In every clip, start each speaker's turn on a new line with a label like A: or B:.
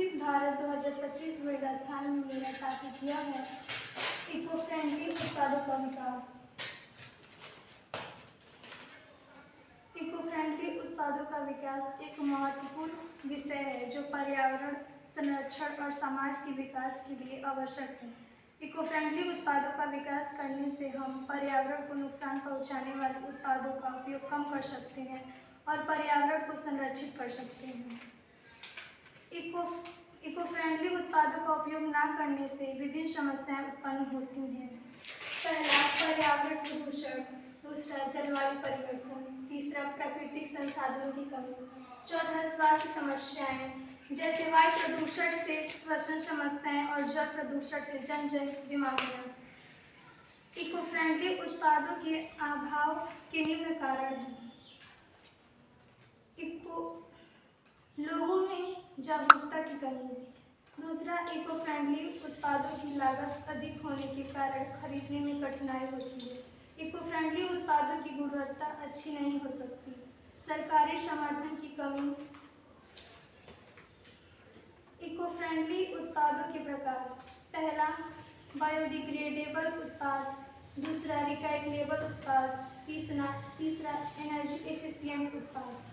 A: विकसित भारत 2025 व्याख्यान में मेरा टॉपिक यह है इको फ्रेंडली उत्पादों का विकास। इको फ्रेंडली उत्पादों का विकास एक महत्वपूर्ण विषय है जो पर्यावरण संरक्षण और समाज के विकास के लिए आवश्यक है। इको फ्रेंडली उत्पादों का विकास करने से हम पर्यावरण को नुकसान पहुंचाने वाले उत्पादों का उपयोग कम कर सकते हैं और पर्यावरण को संरक्षित कर सकते हैं। इको फ्रेंडली उत्पादों का उपयोग न करने से विभिन्न समस्याएं उत्पन्न होती हैं। पहला, पर्यावरण प्रदूषण। दूसरा, जलवायु परिवर्तन। तीसरा, प्राकृतिक संसाधनों की कमी। चौथा, स्वास्थ्य समस्याएं जैसे वायु प्रदूषण से श्वसन समस्याएं और जल प्रदूषण से जन्य बीमारियां। इको फ्रेंडली उत्पादों के अभाव के निम्न कारण हैं। लोगों में जागरूकता की कमी। दूसरा, इको फ्रेंडली उत्पादों की लागत अधिक होने के कारण खरीदने में कठिनाई होती है। इको फ्रेंडली उत्पादों की गुणवत्ता अच्छी नहीं हो सकती। सरकारी समर्थन की कमी। इको फ्रेंडली उत्पादों के प्रकार। पहला, बायोडिग्रेडेबल उत्पाद। दूसरा, रिसाइक्लेबल उत्पाद। तीसरा, एनर्जी एफिशिएंट उत्पाद।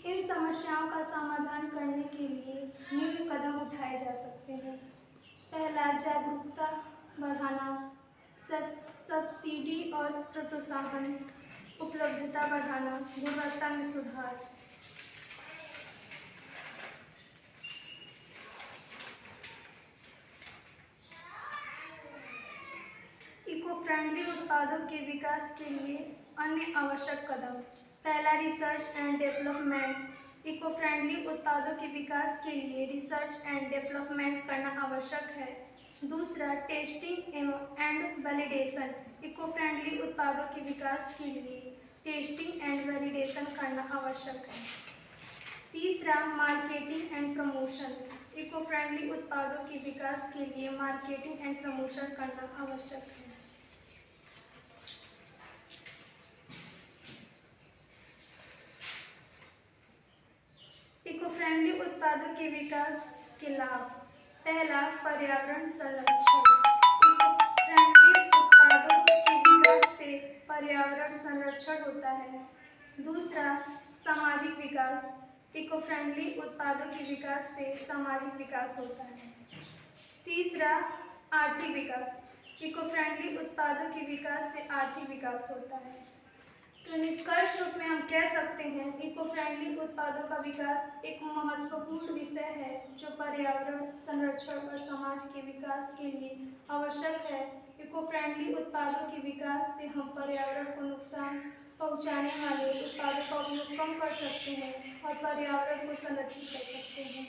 A: इन समस्याओं का समाधान करने के लिए निम्न कदम उठाए जा सकते हैं। पहला, जागरूकता बढ़ाना, सब्सिडी और प्रोत्साहन, उपलब्धता बढ़ाना, गुणवत्ता में सुधार। इको फ्रेंडली उत्पादों के विकास के लिए अन्य आवश्यक कदम। पहला, research and development. Eco friendly उत्पादों के विकास के लिए रिसर्च एंड डेवलपमेंट करना आवश्यक है। दूसरा, testing and validation. Eco friendly उत्पादों के विकास के लिए टेस्टिंग एंड वैलिडेशन करना आवश्यक है। तीसरा, marketing and promotion. Eco friendly उत्पादों के विकास के लिए मार्केटिंग एंड प्रमोशन करना आवश्यक है। इको फ्रेंडली उत्पादों के विकास के लाभ। पहला, पर्यावरण संरक्षण। इको फ्रेंडली उत्पादों के विकास से पर्यावरण संरक्षण होता है। दूसरा, सामाजिक विकास। इको फ्रेंडली उत्पादों के विकास से सामाजिक विकास होता है। तीसरा, आर्थिक विकास। इको फ्रेंडली उत्पादों के विकास से आर्थिक विकास होता है। तो निष्कर्ष रूप में हम कह सकते हैं इको फ्रेंडली उत्पादों का विकास एक महत्वपूर्ण विषय है जो पर्यावरण संरक्षण और समाज के विकास के लिए आवश्यक है। इको फ्रेंडली उत्पादों के विकास से हम पर्यावरण को नुकसान पहुंचाने वाले उत्पादों का उपयोग कम कर सकते हैं और पर्यावरण को संरक्षित कर सकते हैं।